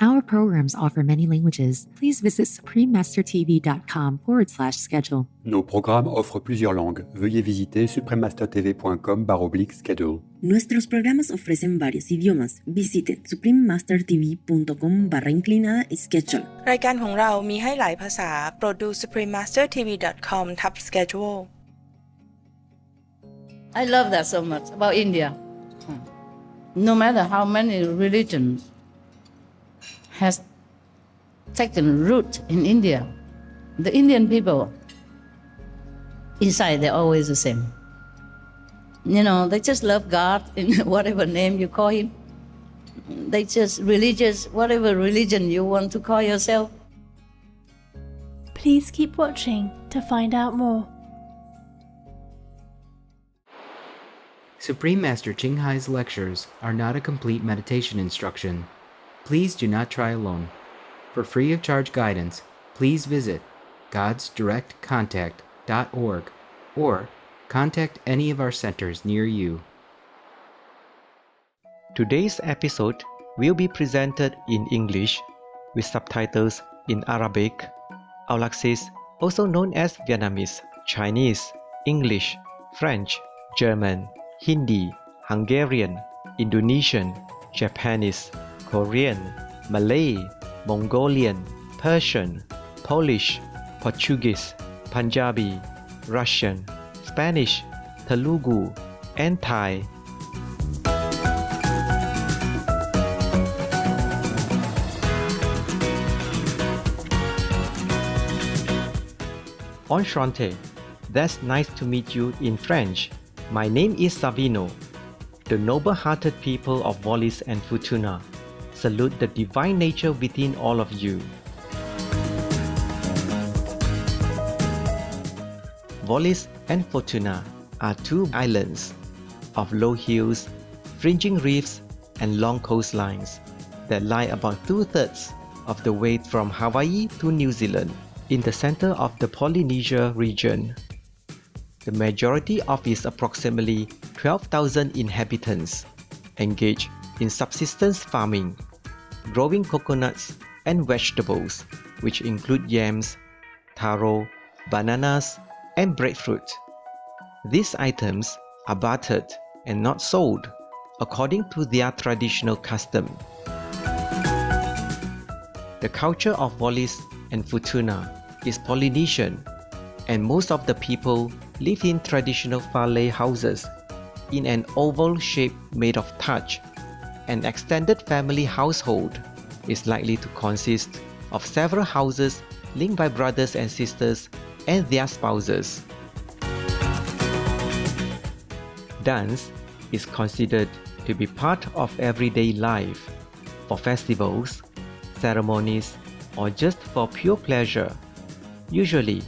Our programs offer many languages. Please visit suprememastertv.com/schedule. Nos programmes offrent plusieurs langues. Veuillez visiter suprememastertv.com/schedule. Nuestros programas ofrecen varios idiomas. Visite suprememastertv.com/schedule รายการของเรามีให้หลายภาษาโปรดดู suprememastertv.com/schedule I love that so much about India. No matter how many religions has taken root in India, the Indian people inside they're always the same. You know, they just love God in whatever name you call him. They just religious, whatever religion you want to call yourself. Please keep watching to find out more. Supreme Master Ching Hai's lectures are not a complete meditation instruction. Please do not try alone. For free of charge guidance, please visit godsdirectcontact.org or contact any of our centers near you. Today's episode will be presented in English with subtitles in Arabic, Aulaxis, also known as Vietnamese, Chinese, English, French, German, Hindi, Hungarian, Indonesian, Japanese, Korean, Malay, Mongolian, Persian, Polish, Portuguese, Punjabi, Russian, Spanish, Telugu, and Thai. Enchanté. That's nice to meet you in French. My name is Savino. The noble-hearted people of Wallis and Futuna salute the divine nature within all of you. Wallis and Futuna are two islands of low hills, fringing reefs, and long coastlines that lie about 2/3 of the way from Hawaii to New Zealand in the center of the Polynesia region. The majority of its approximately 12,000 inhabitants engage in subsistence farming, growing coconuts and vegetables, which include yams, taro, bananas, and breadfruit. These items are bartered and not sold according to their traditional custom. The culture of Wallis and Futuna is Polynesian, and most of the people live in traditional Malay houses in an oval shape made of thatch. An extended family household is likely to consist of several houses linked by brothers and sisters and their spouses. Dance is considered to be part of everyday life for festivals, ceremonies, or just for pure pleasure. Usually,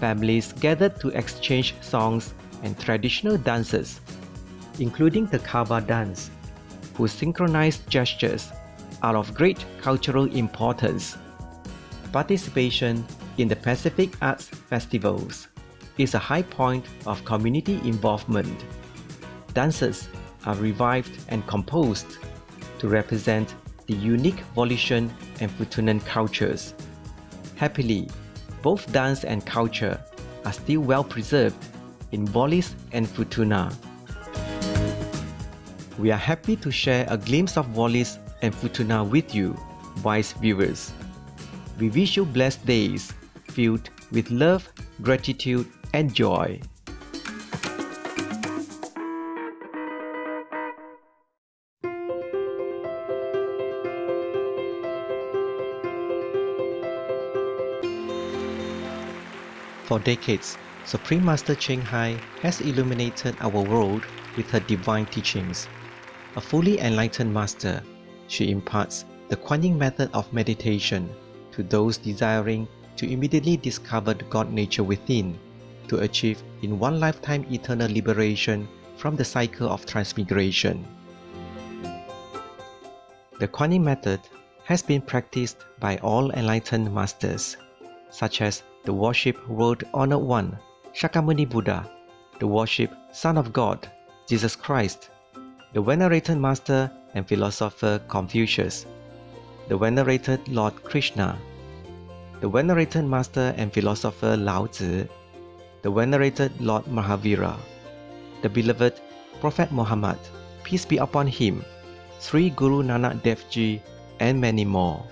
families gather to exchange songs and traditional dances, including the Kava dance, whose synchronized gestures are of great cultural importance. Participation in the Pacific Arts Festivals is a high point of community involvement. Dances are revived and composed to represent the unique Wallisan and Futunan cultures. Happily, both dance and culture are still well preserved in Wallis and Futuna. We are happy to share a glimpse of Wallis and Futuna with you, wise viewers. We wish you blessed days filled with love, gratitude, and joy. For decades, Supreme Master Ching Hai has illuminated our world with her divine teachings. A fully enlightened master, she imparts the Kuan Yin method of meditation to those desiring to immediately discover the God nature within, to achieve in one lifetime eternal liberation from the cycle of transmigration. The Kuan Yin method has been practiced by all enlightened masters, such as the worship World Honored One, Shakyamuni Buddha, the worship Son of God, Jesus Christ, the venerated master and philosopher Confucius, the venerated Lord Krishna, the venerated Master and Philosopher Lao Tzu, the venerated Lord Mahavira, the beloved Prophet Muhammad, peace be upon him, Sri Guru Nanak Dev Ji, and many more.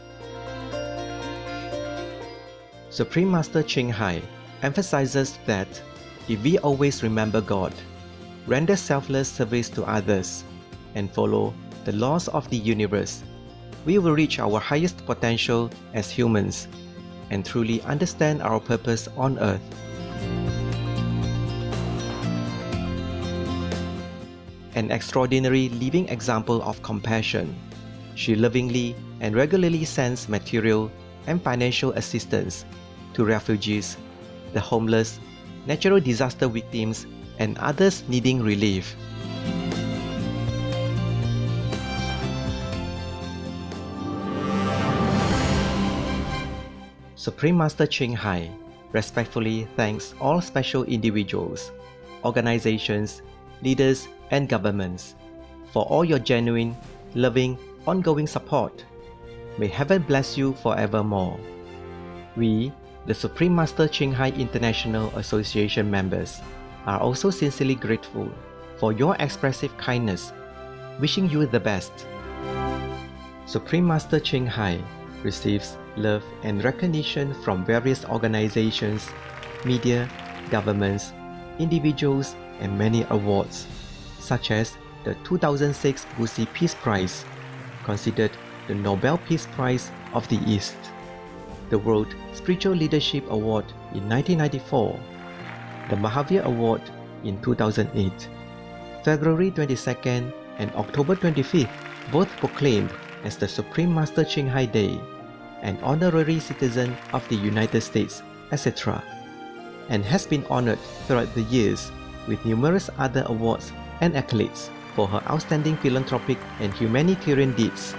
Supreme Master Ching Hai emphasizes that if we always remember God, render selfless service to others, and follow the laws of the universe, we will reach our highest potential as humans and truly understand our purpose on earth. An extraordinary living example of compassion, she lovingly and regularly sends material and financial assistance to refugees, the homeless, natural disaster victims, and others needing relief. Supreme Master Ching Hai respectfully thanks all special individuals, organizations, leaders, and governments for all your genuine, loving, ongoing support. May heaven bless you forevermore. We, the Supreme Master Ching Hai International Association members, are also sincerely grateful for your expressive kindness, wishing you the best. Supreme Master Ching Hai receives love and recognition from various organizations, media, governments, individuals, and many awards, such as the 2006 Busi Peace Prize, considered the Nobel Peace Prize of the East, the World Spiritual Leadership Award in 1994, the Mahavir Award in 2008, February 22nd and October 25th, both proclaimed as the Supreme Master Ching Hai Day, an honorary citizen of the United States, etc., and has been honored throughout the years with numerous other awards and accolades for her outstanding philanthropic and humanitarian deeds.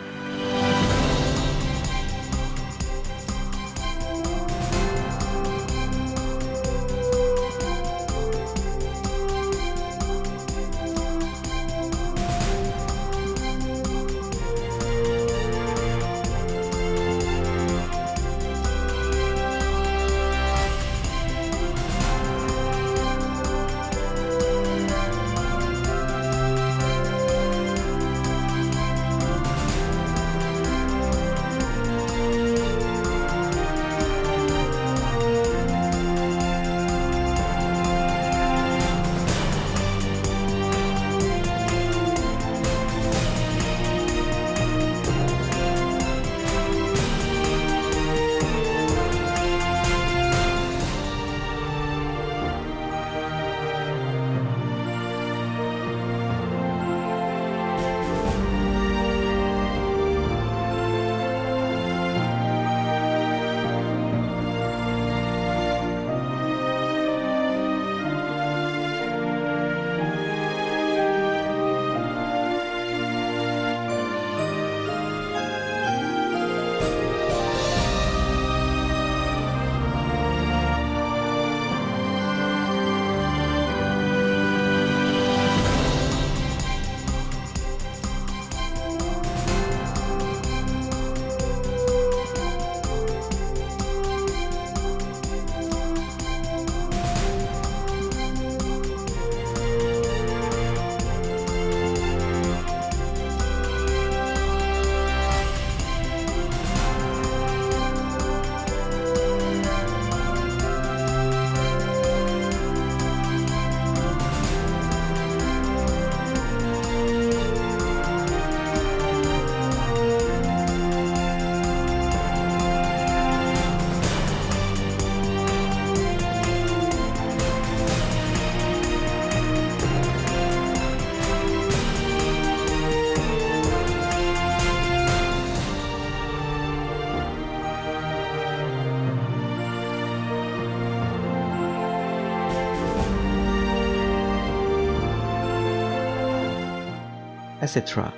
etc.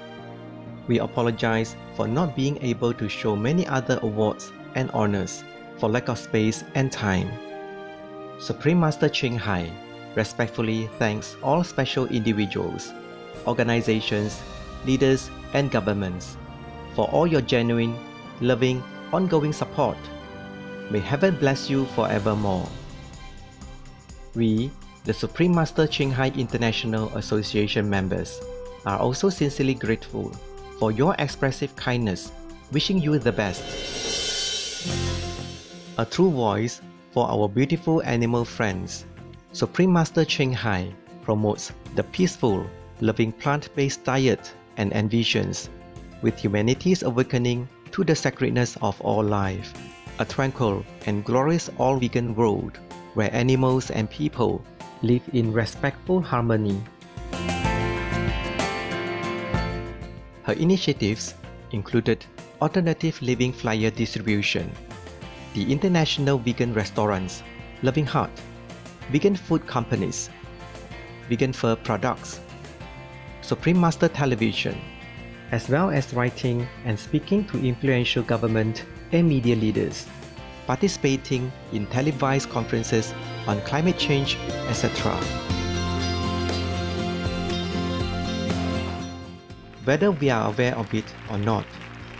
We apologize for not being able to show many other awards and honors for lack of space and time. Supreme Master Ching Hai respectfully thanks all special individuals, organizations, leaders, and governments for all your genuine, loving, ongoing support. May heaven bless you forevermore. We, the Supreme Master Ching Hai International Association members, are also sincerely grateful for your expressive kindness, wishing you the best. A true voice for our beautiful animal friends, Supreme Master Ching Hai promotes the peaceful, loving plant-based diet and envisions, with humanity's awakening to the sacredness of all life, a tranquil and glorious all-vegan world where animals and people live in respectful harmony. Her initiatives included alternative living flyer distribution, the international vegan restaurants Loving Heart, vegan food companies, vegan fur products, Supreme Master Television, as well as writing and speaking to influential government and media leaders, participating in televised conferences on climate change, etc. Whether we are aware of it or not,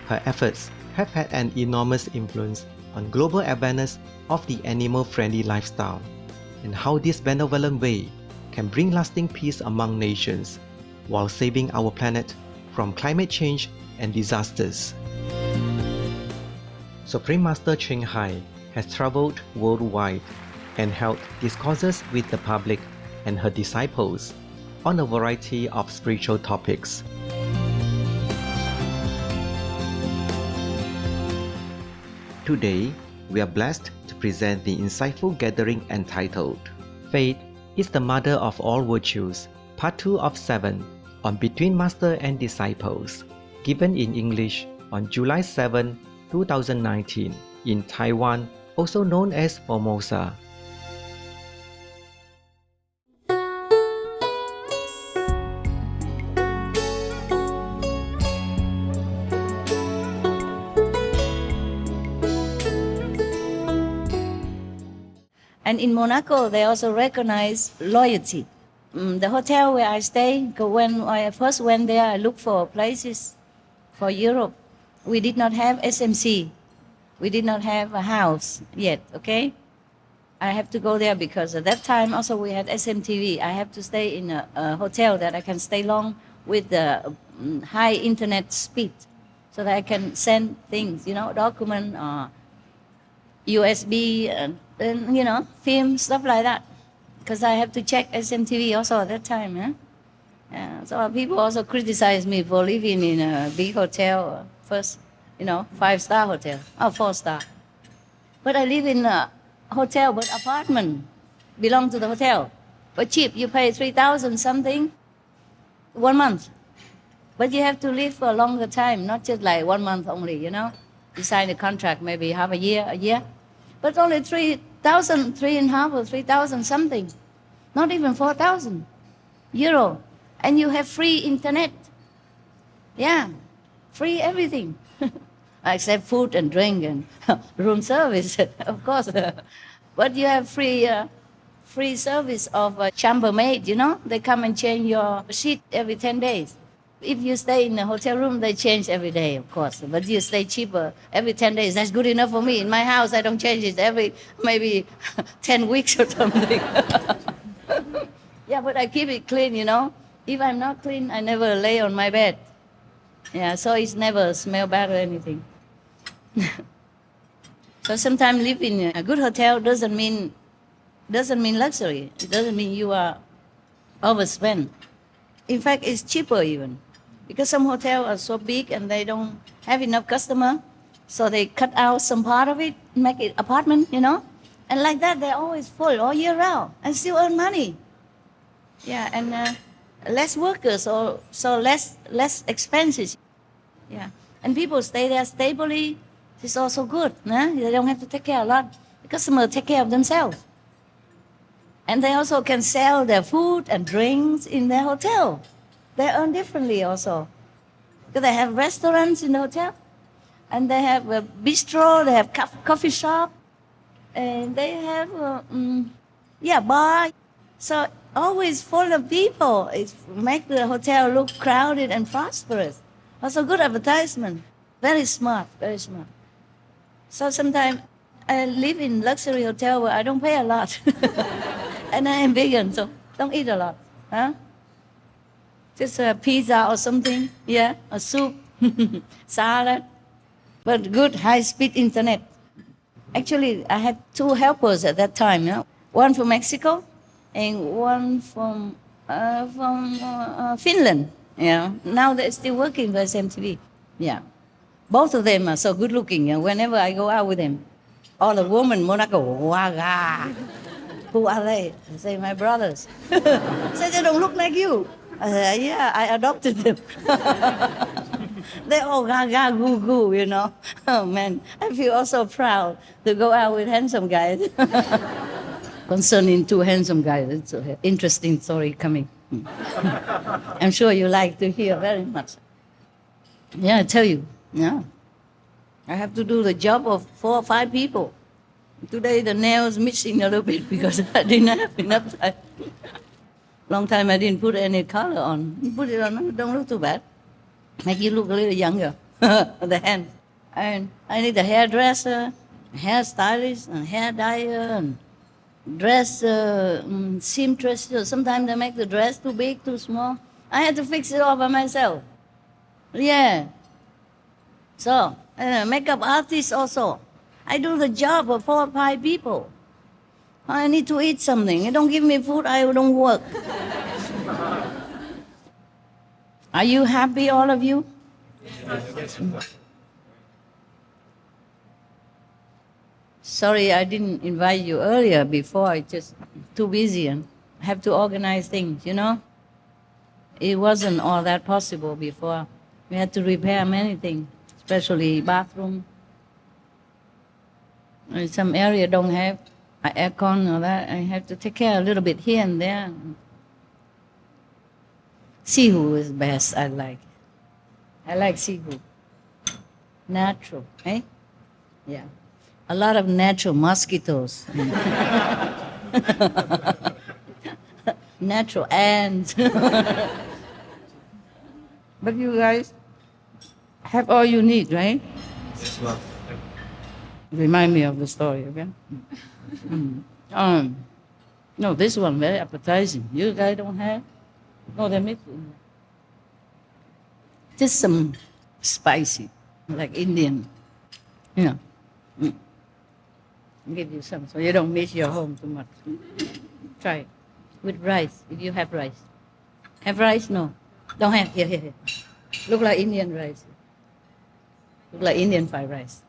her efforts have had an enormous influence on global awareness of the animal-friendly lifestyle and how this benevolent way can bring lasting peace among nations while saving our planet from climate change and disasters. Supreme Master Ching Hai has traveled worldwide and held discourses with the public and her disciples on a variety of spiritual topics. Today, we are blessed to present the insightful gathering entitled Faith is the Mother of All Virtues, Part 2 of 7 on Between Master and Disciples, given in English on July 7, 2019 in Taiwan, also known as Formosa. And in Monaco, they also recognize loyalty. The hotel where I stay, when I first went there, I looked for places for Europe. We did not have SMC. We did not have a house yet, okay? I have to go there because at that time also we had SMTV. I have to stay in a hotel that I can stay long with the high internet speed so that I can send things, document or USB and film, stuff like that. Because I have to check SMTV also at that time. So people also criticize me for living in a big hotel, first, 5-star hotel, or 4-star. But I live in a hotel, but apartment belong to the hotel. But cheap, you pay 3,000 something, 1 month. But you have to live for a longer time, not just like 1 month only, You sign a contract, maybe half a year. But only 3,000, 3.5 or 3,000 something. Not even 4,000 euro. And you have free internet. Yeah, free everything. Except food and drink and room service, of course. But you have free service of a chambermaid, They come and change your sheet every 10 days. If you stay in a hotel room, they change every day, of course. But you stay cheaper every 10 days. That's good enough for me. In my house, I don't change it every maybe 10 weeks or something. Yeah, but I keep it clean, If I'm not clean, I never lay on my bed. Yeah, so it's never smell bad or anything. So sometimes living in a good hotel doesn't mean luxury. It doesn't mean you are overspent. In fact, it's cheaper even. Because some hotels are so big and they don't have enough customer, so they cut out some part of it, make it apartment, And like that, they're always full all year round and still earn money. Yeah, and less workers, so less expenses. Yeah, and people stay there stably. It's also good. They don't have to take care a lot. The customers take care of themselves. And they also can sell their food and drinks in their hotel. They earn differently also. Because they have restaurants in the hotel. And they have a bistro, they have coffee shop. And they have, bar. So always full of people. It makes the hotel look crowded and prosperous. Also good advertisement. Very smart, very smart. So sometimes I live in luxury hotel where I don't pay a lot. And I am vegan, so don't eat a lot. Huh? Just a pizza or something, yeah, a soup, salad, but good high-speed internet. Actually, I had two helpers at that time, you know? One from Mexico and one from Finland. Yeah, now they're still working for SMTV. Yeah, both of them are so good looking. You know? Whenever I go out with them, all the women wanna go, waga. Who are they? I say, my brothers. Say, they don't look like you. I say, yeah, I adopted them. They all gaga goo goo, you know. Oh man, I feel also proud to go out with handsome guys. Concerning two handsome guys, it's an interesting story coming. I'm sure you like to hear very much. Yeah, I tell you, yeah. I have to do the job of 4 or 5 people. Today the nails missing a little bit because I didn't have enough time. Long time I didn't put any color on. You put it on, don't look too bad. Make you look a little younger, the hand. And I need a hairdresser, hairstylist, and hair dyer, and dress seamstress. Sometimes they make the dress too big, too small. I had to fix it all by myself. Yeah. So, makeup artist also. I do the job of 4 or 5 people. I need to eat something. You don't give me food, I don't work. Are you happy, all of you? Yes. Sorry, I didn't invite you earlier before. I just too busy and have to organize things, you know? It wasn't all that possible before. We had to repair many things, especially bathroom. Some area don't have aircon or that. I have to take care a little bit here and there. Seafood is best, I like. I like seafood. Natural, eh? Yeah. A lot of natural mosquitoes. Natural ants. But you guys have all you need, right? Remind me of the story, okay? No, this one very appetizing. You guys don't have? No, they're missing. Just some spicy, like Indian. You know. I'll give you some so you don't miss your home too much. Try it. With rice, if you have rice. Have rice? No. Don't have. Here. Look like Indian rice. Look like Indian fried rice.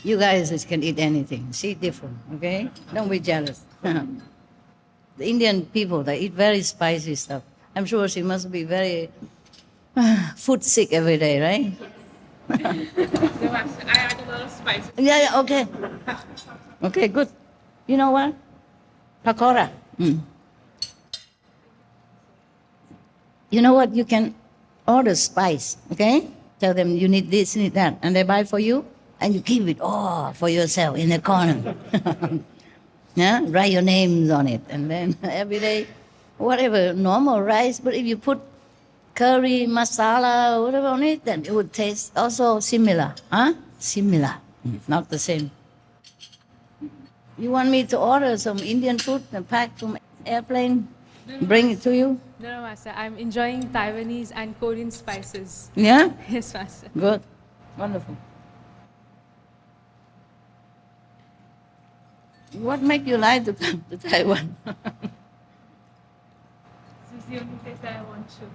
You guys can eat anything. See, different, okay? Don't be jealous. The Indian people, they eat very spicy stuff. I'm sure she must be very food sick every day, right? I add a lot of spice. Yeah, okay. Okay, good. You know what? Pakora. You know what? You can order spice, okay? Tell them you need this, need that, and they buy for you, and you keep it all for yourself in the corner. Yeah, write your names on it, and then every day, whatever, normal rice, but if you put curry, masala, whatever on it, then it would taste also similar. Huh? Similar, not the same. You want me to order some Indian food and pack from airplane, bring it to you? No, Master. I'm enjoying Taiwanese and Korean spices. Yeah? Yes, Master. Good. Wonderful. What make you like to come to Taiwan? This is the only place that I want to.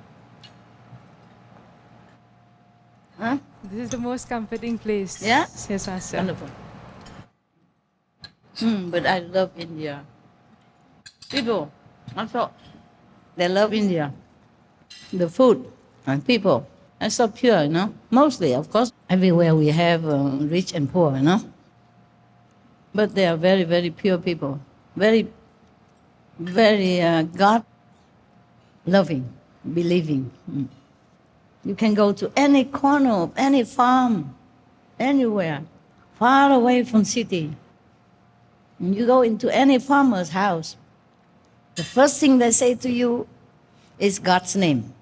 Huh? This is the most comforting place. Yeah? Yes, Master. Wonderful. But I love India. People, also, they love India. The food and people are so pure, you know. Mostly, of course, everywhere we have rich and poor, you know. But they are very, very pure people. Very, very God-loving, believing. You can go to any corner of any farm, anywhere, far away from city. And you go into any farmer's house, the first thing they say to you is God's name.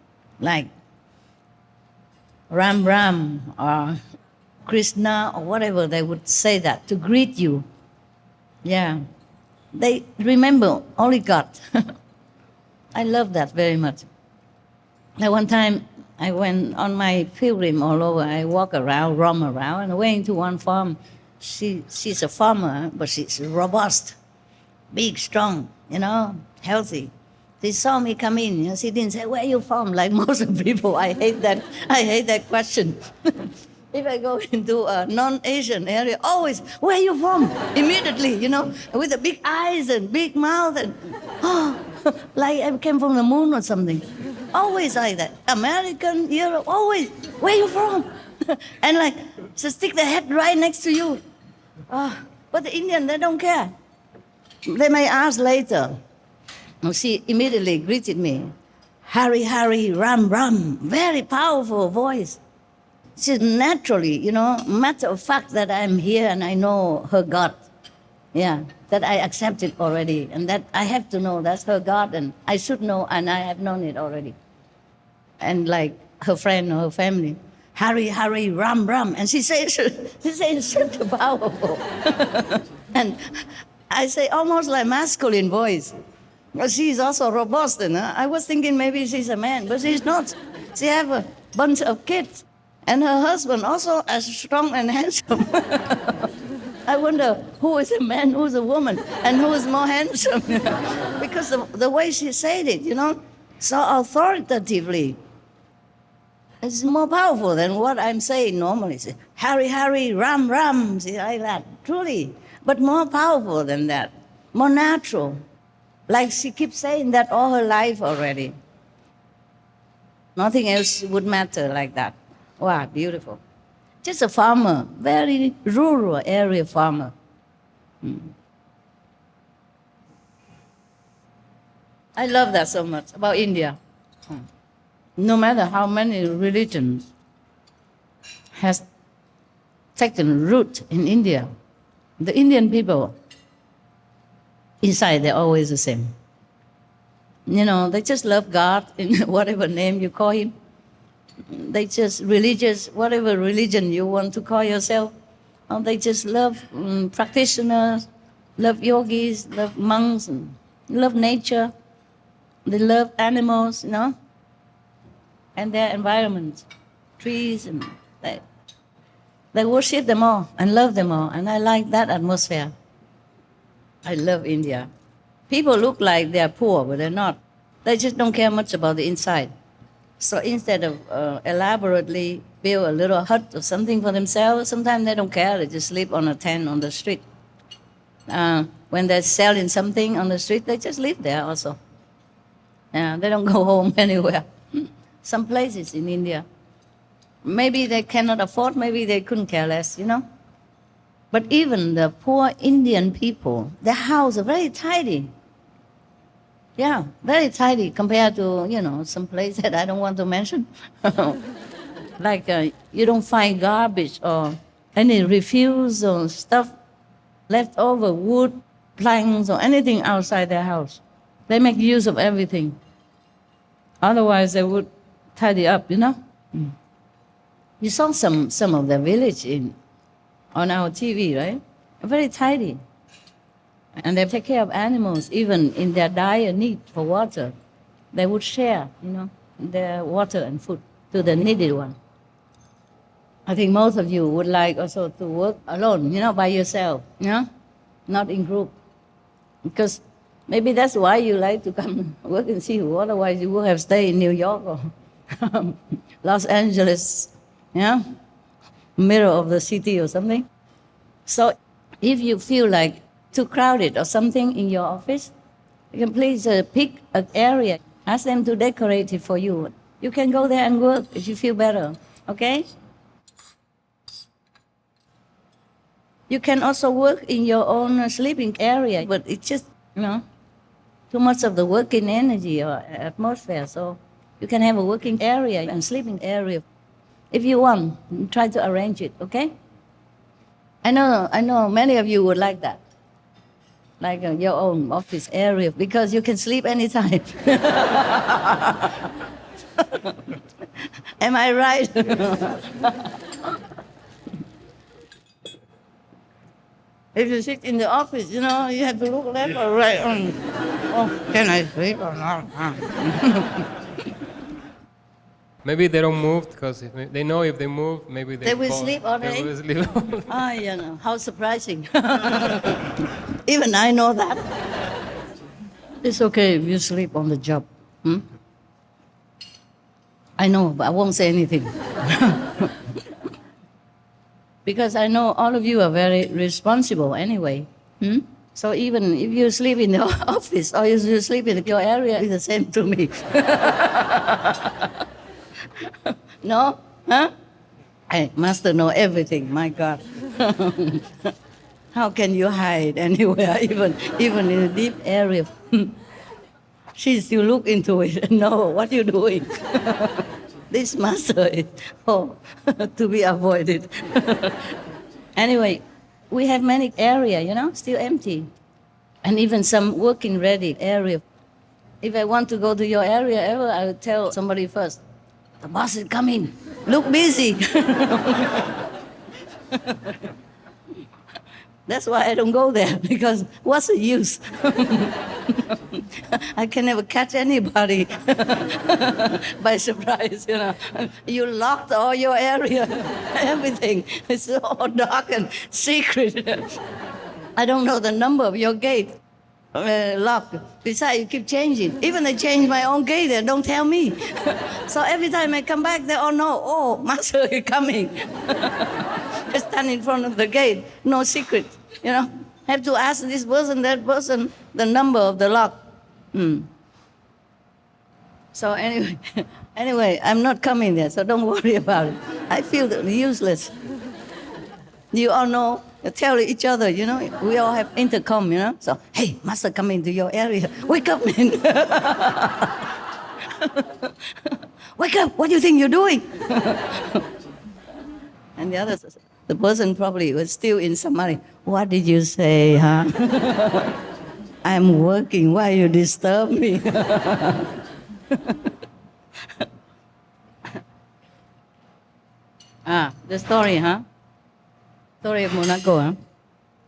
Like, Ram Ram or Krishna or whatever, they would say that to greet you. Yeah. They remember only God. I love that very much. Like one time I went on my pilgrim all over. I walk around, roam around, and I went into one farm. She's a farmer, but she's robust, big, strong, healthy. She saw me come in. She didn't say, "Where are you from?" Like most of the people. I hate that question. If I go into a non-Asian area, always, "Where are you from?" Immediately, with the big eyes and big mouth and, like I came from the moon or something. Always like that. American, Europe, always, "Where are you from?" And like, just stick the head right next to you. But the Indian, they don't care. They may ask later. She immediately greeted me. "Hari, Hari, Ram, Ram." Very powerful voice. She's naturally, matter of fact that I'm here and I know her God. Yeah, that I accept it already and that I have to know that's her God and I should know and I have known it already. And like her friend or her family, "Hari, Hari, Ram, Ram." And she says such a powerful. And I say almost like masculine voice. But she's also robust. I was thinking maybe she's a man, but she's not. She have a bunch of kids. And her husband also as strong and handsome. I wonder who is a man, who's a woman, and who is more handsome. Because the way she said it, so authoritatively. It's more powerful than what I'm saying normally. "Hari, Hari, Ram, Ram." See, like that, truly. But more powerful than that, more natural. Like she keeps saying that all her life already. Nothing else would matter like that. Wow, beautiful. Just a farmer, very rural area farmer. I love that so much about India. No matter how many religions has taken root in India, the Indian people, inside they're always the same. They just love God in whatever name you call him. They just religious, whatever religion you want to call yourself. They just love practitioners, love yogis, love monks, and love nature. They love animals, and their environment, trees, and they worship them all and love them all. And I like that atmosphere. I love India. People look like they're poor, but they're not. They just don't care much about the inside. So instead of elaborately build a little hut or something for themselves, sometimes they don't care. They just sleep on a tent on the street. When they're selling something on the street, they just live there also. They don't go home anywhere. Some places in India. Maybe they cannot afford, maybe they couldn't care less, But even the poor Indian people, their houses are very tidy. Yeah, very tidy compared to, some place that I don't want to mention. Like you don't find garbage or any refuse or stuff left over, wood, planks or anything outside their house. They make use of everything. Otherwise they would tidy up, You saw some of the village on our TV, right? Very tidy. And they take care of animals, even in their dire need for water. They would share, their water and food to the needy one. I think most of you would like also to work alone, by yourself, not in group. Because maybe that's why you like to come work in Seoul. Otherwise you would have stayed in New York or Los Angeles, middle of the city or something. So if you feel like too crowded or something in your office, you can please pick an area. Ask them to decorate it for you. You can go there and work if you feel better, okay? You can also work in your own sleeping area, but it's just, too much of the working energy or atmosphere. So you can have a working area and sleeping area. If you want, try to arrange it, okay? I know many of you would like that. Like your own office area, because you can sleep anytime. Am I right? If you sit in the office, you know, you have to look left or right. Oh, can I sleep or not? Maybe they don't move because they know if they move, maybe They will fall. sleep all They day? will sleep. Ah, you know, how surprising. Even I know that. It's okay if you sleep on the job. I know, but I won't say anything. Because I know all of you are very responsible anyway. So even if you sleep in the office or you sleep in your area, it's the same to me. No? Huh? Hey, Master know everything, my God. How can you hide anywhere, even in a deep area? She still look into it and know what you're doing. This master is to be avoided. Anyway, we have many area, you know, still empty. And even some working ready area. If I want to go to your area ever, I would tell somebody first, the boss is coming, look busy. That's why I don't go there, because what's the use? I can never catch anybody by surprise, you know. You locked all your area, everything. It's all dark and secret. I don't know the number of your gate. Locked. Besides, you keep changing. Even I change my own gate, they don't tell me. So every time I come back, they all know, oh, Master is coming. I stand in front of the gate, no secret, you know. Have to ask this person, that person, the number of the lock. So anyway, I'm not coming there, so don't worry about it. I feel useless. You all know, tell each other, you know, we all have intercom, you know. So, hey, Master coming to your area. Wake up, man. Wake up, what do you think you're doing? And the other, the person probably was still in Samari. What did you say, huh? I'm working, why you disturb me? The story, huh? Story of Monaco, huh?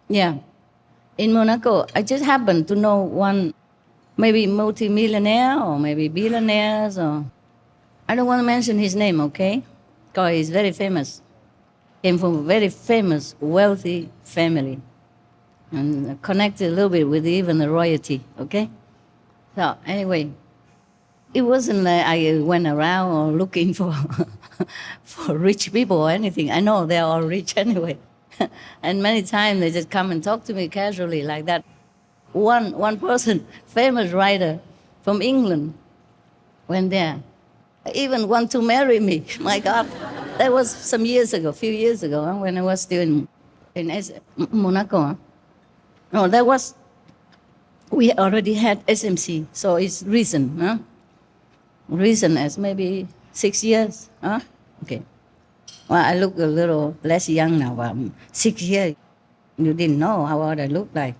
Yeah. In Monaco, I just happened to know one, maybe multi-millionaire or maybe billionaires or... I don't want to mention his name, okay? Because he's very famous. Came from a very famous, wealthy family. And connected a little bit with even the royalty, okay? So anyway, it wasn't like I went around or looking for for rich people or anything. I know they're all rich anyway. And many times they just come and talk to me casually like that. One person, famous writer from England, went there. Even want to marry me. My God, that was some years ago, a few years ago, when I was still in Monaco. Huh? No, that was, we already had SMC, so it's recent. Huh? Recent as maybe 6 years. Huh? Okay. Well, I look a little less young now, but 6 years, you didn't know how old I looked like.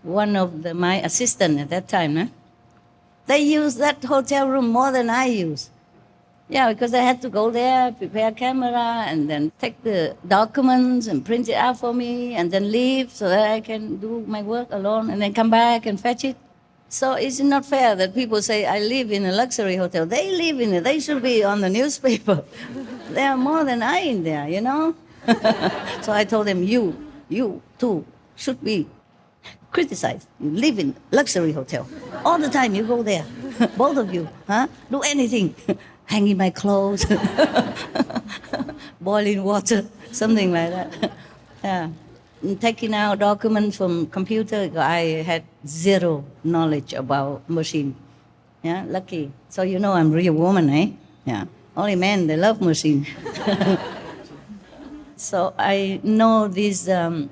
One of my assistants at that time, huh? They used that hotel room more than I use. Yeah, because I had to go there, prepare a camera, and then take the documents and print it out for me, and then leave so that I can do my work alone, and then come back and fetch it. So it's not fair that people say, I live in a luxury hotel. They live in it. They should be on the newspaper. There are more than I in there, you know? So I told them, you too, should be criticized. You live in luxury hotel. All the time you go there. Both of you, huh? Do anything. Hanging my clothes. Boiling water. Something like that. Yeah. Taking out documents from computer, I had zero knowledge about machine. Yeah, lucky. So you know I'm real woman, eh? Yeah. Only men, they love machine. So I know this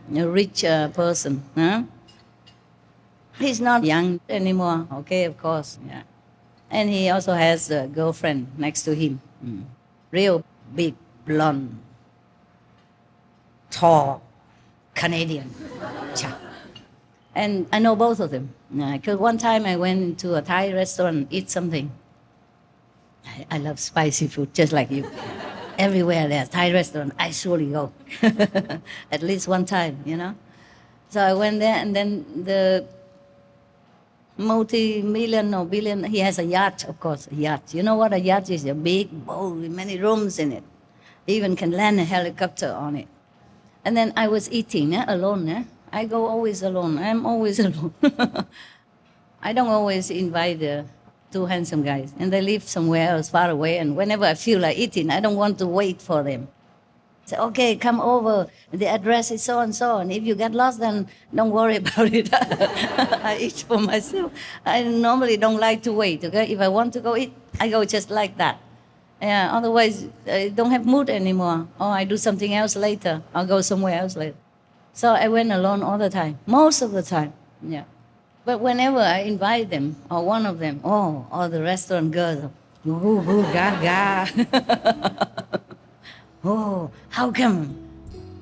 rich person. Huh? He's not young anymore, okay, of course. Yeah. And he also has a girlfriend next to him. Real big, blonde, tall, Canadian. And I know both of them. Because one time I went to a Thai restaurant, eat something. I love spicy food, just like you. Everywhere there's Thai restaurant, I surely go. At least one time, you know. So I went there, and then the multi-million or billion, he has a yacht, of course, a yacht. You know what a yacht is? A big boat with many rooms in it. Even can land a helicopter on it. And then I was eating alone. I go always alone. I'm always alone. I don't always invite the two handsome guys. And they live somewhere else far away. And whenever I feel like eating, I don't want to wait for them. Say, okay, come over. The address is so and so. And if you get lost, then don't worry about it. I eat for myself. I normally don't like to wait. Okay, if I want to go eat, I go just like that. Yeah, otherwise, I don't have mood anymore. Or I do something else later. I'll go somewhere else later. So I went alone all the time, most of the time, yeah. But whenever I invite them, or one of them, or the restaurant girls, ooh, gaga. Oh, how come?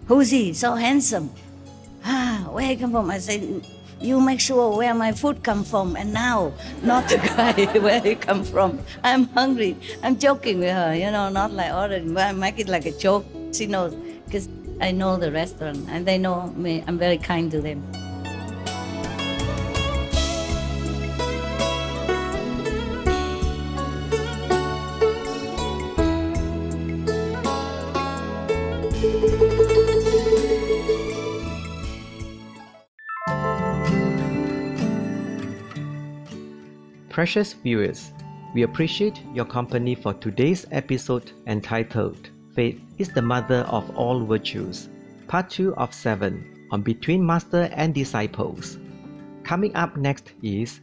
Who's he? So handsome. Where he come from? I said, you make sure where my food come from, and now, not the guy where he come from. I'm hungry. I'm joking with her, not like ordering, but I make it like a joke. She knows, because I know the restaurant, and they know me. I'm very kind to them. Precious viewers, we appreciate your company for today's episode entitled Faith is the Mother of All Virtues, Part 2 of 7 on Between Master and Disciples. Coming up next is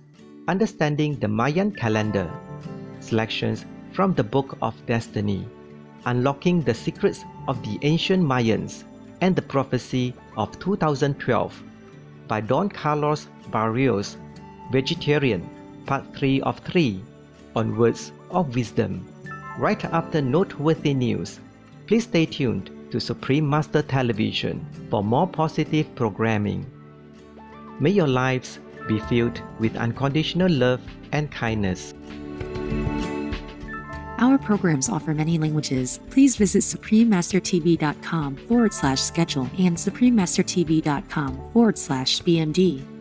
Understanding the Mayan Calendar, selections from the Book of Destiny, Unlocking the Secrets of the Ancient Mayans and the Prophecy of 2012 by Don Carlos Barrios, Vegetarian, Part 3 of 3 on Words of Wisdom. Right after noteworthy news, please stay tuned to Supreme Master Television for more positive programming. May your lives be filled with unconditional love and kindness. Our programs offer many languages. Please visit suprememastertv.com/schedule and suprememastertv.com/BMD.